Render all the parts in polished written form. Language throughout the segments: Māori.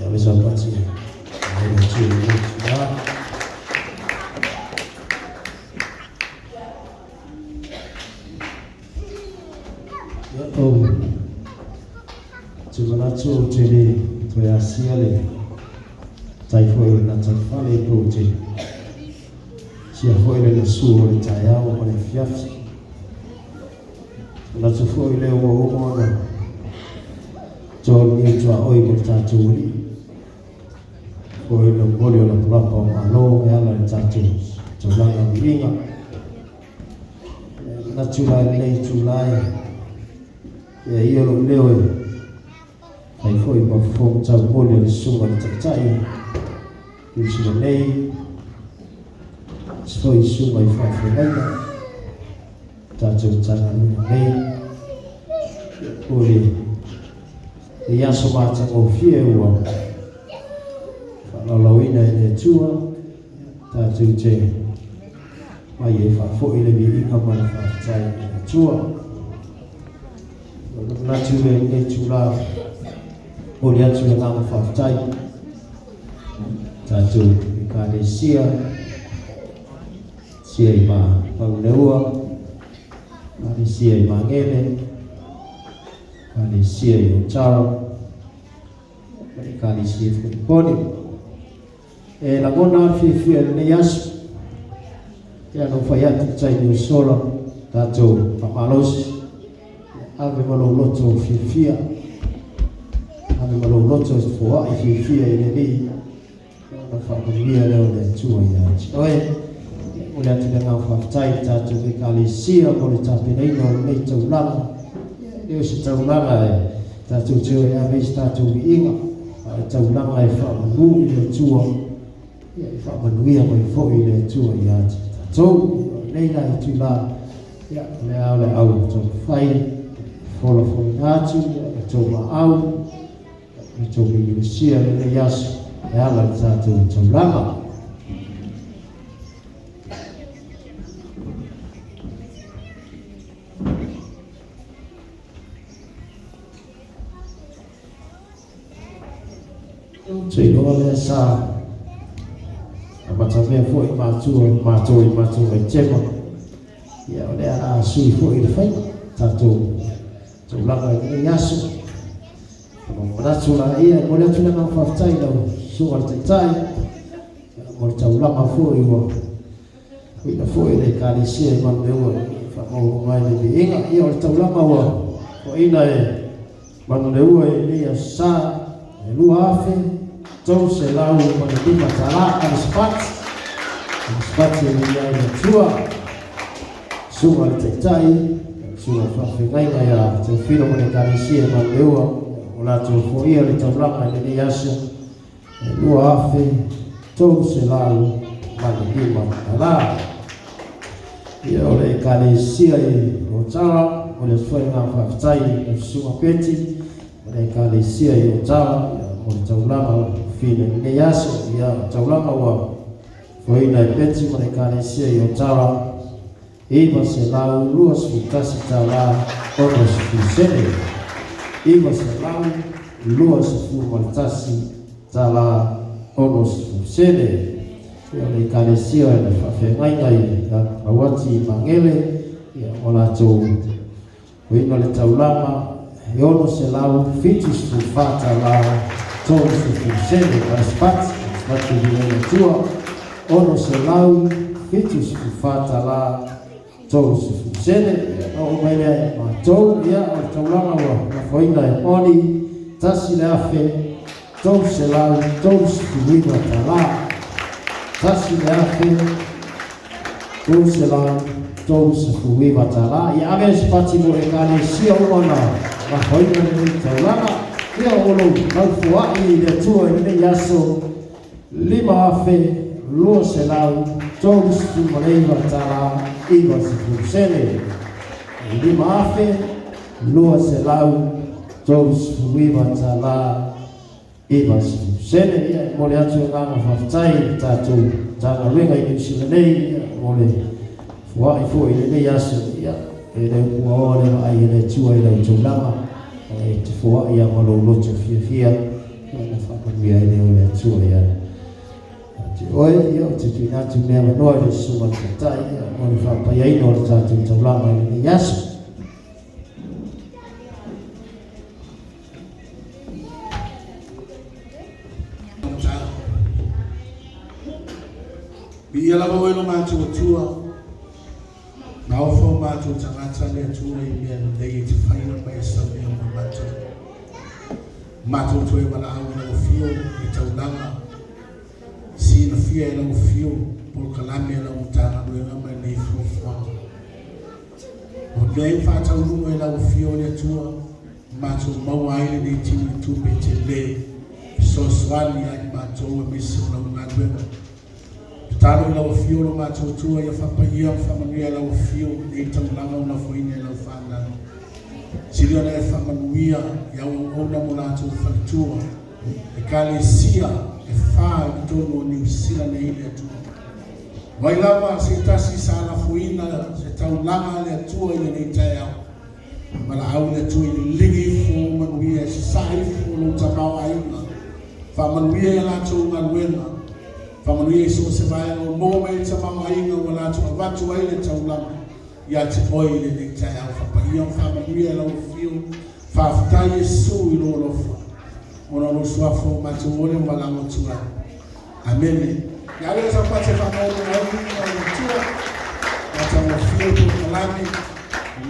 Ya bisa pasti. Ayo cuci. Ya oh. Cuma nacho jadi tuasia le. Tai foi na tai fale proje. Sia foi le suo le tai au con le fiafi. Na tu foi le o na. John ni tua oi ko tatu. Foi le bolio la plapa alo ya la tatu. Jola na binga. Na chula le chulai. Ya io lo leo. Ai foi ba fo tau bolio le sunga le tai. Isi nei foi sunga I fa tatu tanga nei uli ia somata o fiua fa lawina e tua tatu te mai e fa fo ile bi ina ma fa tai tua na tu e tula uli atu na fa tai tatu kali sia ima pangleua kali sia ima ngene kali sia yo chao kali sia poni e la bona fi ne yas ya no fayat chai no solo tatu pamalos ave malo loto fia ave malo loto fo fia ile familia leo le tua ya oe ule atinga fatai tatu kali sia ko tapi nei no nei taulanga eu se taulanga tatu tio ya vis tatu inga taulanga e fa mu ile tua ya fa manuia mo fo ile tua ya tatu nei na tula ya le au to fai folo fo tatu to ma au to mi sia le yasu ya la satu taulanga chỉ có lẽ sao mà trong cái phổi mà trôi phải chết mà giờ để suy phổi được phết satu taulanga ni yasu Mwana chula iya, mwana chula nga fafutai na suwa tetai mwana taulanga fo iwa ina fo ile kali sia ima mewa Famo ngai ni inga iya mwana taulanga wa Ko ina mwana lewa ili ya saa lua afe Tose lau mwana bima talaka Spati ili ya chua Suwa tetai Suwa fafe ngai na ya Tefilo mwana kali sia ima mewa Ola tu foia le taulanga ni yasu lua afe tou se lau mani lima ala ia ole kale sia o tala ole foi nga fafutai o suma peti ole kale sia o tala o taulanga fine ni yasu ia taulanga wa foi na peti ole kale sia o tala iba se lau lua sutasi tala ono sufisene Iba se lau lua se fu maltasi tala ono sene ya le kalesia na fa ngai ya awati mangele ya ola to wino le taulama yono se lau fitus fu fata la to fu sene aspat ni tua ono se lau fitus fu fata la to fu sene o mele ma to ya taulama wa na foina oni tasi le afe to se lau to fu wino tala tasi le afe to se lau to fu wino tala ya ave spati mo e kale sia ona na foina ni taulama ya olo alfua ile tua ile yaso lima afe lo se lau to fu wino tala iba se sene lima afe lo se lau Todos fuiva tala ibas sene mole atu ngama fafutai tatu tana wenga inusilenei mole fua ifo ile yasu ya ile kuone ai ile tua ile tulama te fua ya malo loto fia na familia ile ile tua ya oi yo tu na tu me no le suma tai mo fa pa ya ino ta tu taulama ni Yesu Bia la mo no ma tu tua na ofo ma tu tangata le tu e me le ti fa ino pa esa me ma tu tu e bana au no fio e taulama si no fio e no fio por kalame la utana do e ma nei fo o dei fa ta lu e la fio le tua ma tu mo ai le ti tu pe te le so swali ai ma tu e mi so na talo la ofio lo macho tua ya fa pa ia fa manuia la ofio e tamlanga una foine la fana silo la fa manuia ya ona mona tu fa tua e kalesia e fa to no ni sila na ile tu vai lava se tasi sala foina se tamlanga le tua ile ni taya mala au le tua ile ligi fo manuia se sai fo lo tabau aina fa manuia la tu manuela Famanu Yesu se vai no moment sa mama inga wala tu vatu wa ile taulama ya te oile de taya fa pa ia famanu ia la fio fa fta Yesu ilo lo fa ona lo swa fo ma tu ole mala mo tu amen ya le sa pa se famanu na tu na ta mo fio tu kalami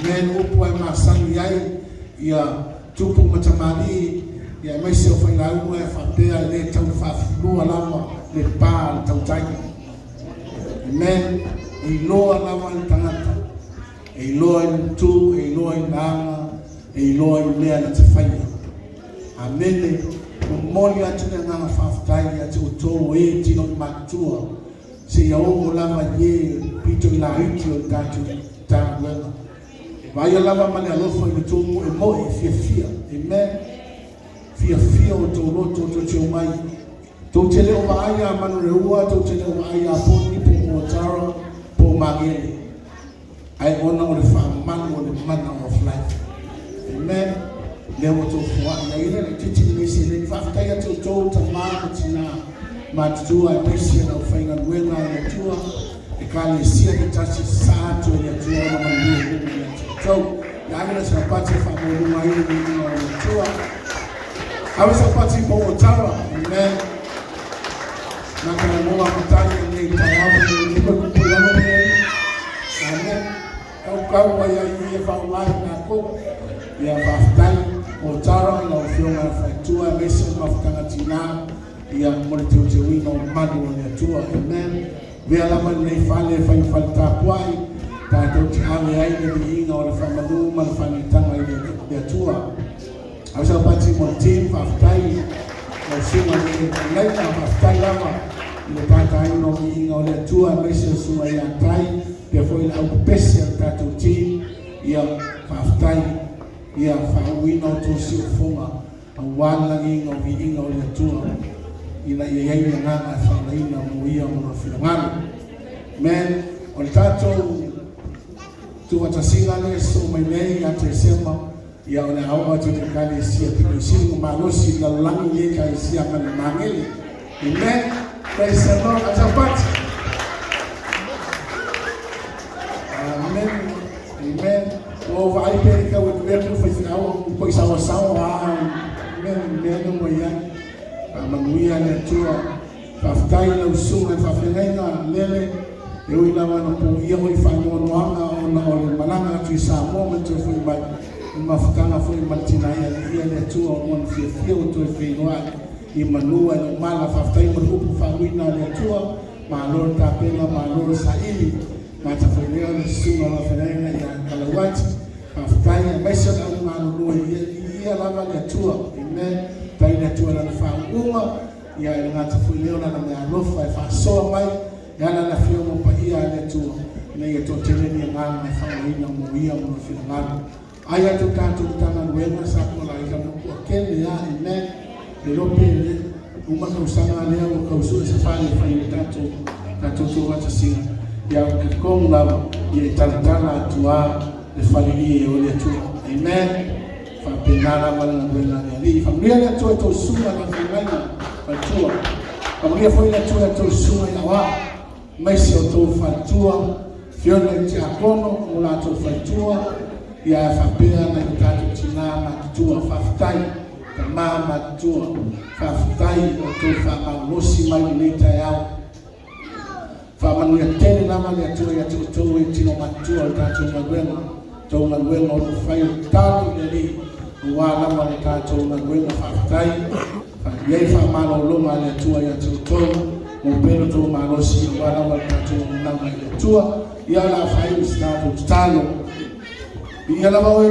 men upo ma sanu yai ya tupu matamani ya mai se fa ila u fa te ale tau fa lu alama le pa tau tai men i loa lava i tangata e loa i tu e loa i nanga e loa i lea na te whaia amene o moli atu le nganga whaftai atu o tō e tino i matua se ia o lava ye pito i la hiki o tatu tāna wena vai lava mane alofa i tō mo e mo e fia fia amen fia fia o tō roto o tō teo mai to tele o maaya manu reua to tele o maaya po ni po motaro po magele ai ona o le fa manu o le mana of life amen le mo to fwa ya ile le titi ni se le fa ta ya to ta ma tina ma tu ai pesi na fainga wena na tua e kale sia ni tasi sa to ya tua na manu ya to ya ile sa pati fa mo mai ni na tua awe sa pati po motaro amen na kana moa mutani ni tayabu ni ko kulano ni amen kau wa ya ye fa wa na ko ya fa o tara na fiona fa tua mesi mafutanga tina ya morte o tewino madu ni tua amen via la man nei fale fa falta kwai ta to ame ai ni ina o fa madu man fa ni tanga ni tua asa pati morte fa tai na sima ni lai na fa lama le tata ino inga o le tua mese sua ia tai pe foi la upesi tato ti ia faftai ia fawina to si fonga wala inga o le tua ina ia ia nga fa ina mo ia mo filangana men o tato tu watasinga le so mai nei ate sema ia ona au atu te kale sia pino singo malosi la langi ye kai sia man mangeli amen. Praise the Lord. Atapati. Amen. Amen. O vai perika o governo foi final, pois a oração amen mo ya. Manuia na tua. Faftai na usuna fafenga lele. Eu ina wana po ia o fango no anga ona o malanga tu sa momento foi ba uma ficanga foi matina ia na tua on fio to finoa. I manua no mala faftai mo fa wina le tua malor ta pena malor saili mata fenea no suma la fenea ya kalawati faftai mesa na malor ia lava le tua amen tai le tua na fa uma ya ngata fenea na na lofa fa so mai ya na fio mo pa ia le tua ne to tele ni ngana fa wina mo ia mo fina aya to tanto tana wena sa ko la ika mo kele ya amen de lope uma kausanga leo kausu safari fanya tatu tu wata singa ya konga ya tantana tua de familia ole tu amen fa penala bala na bela ni familia ya tu to suma na tua. Kamulia foi na tua tu suma ya wa. Maisi o tu fatua. Fiona ti akono mula tu fatua. Ya fapea na kitatu tinama tua fafutai. Mama tua fafutai o tu famalosi mai lita yao. Famanuia tele nama ya tua ya tu tino matua tatu magwema. Tau magwema o fai talo dali. Wala male tatu magwema fafutai. Yei famalo loma ya tua ya tu Mupelo tu malosi wala wakati nama ya tua. Yala fai ustatu talo. Yala mawe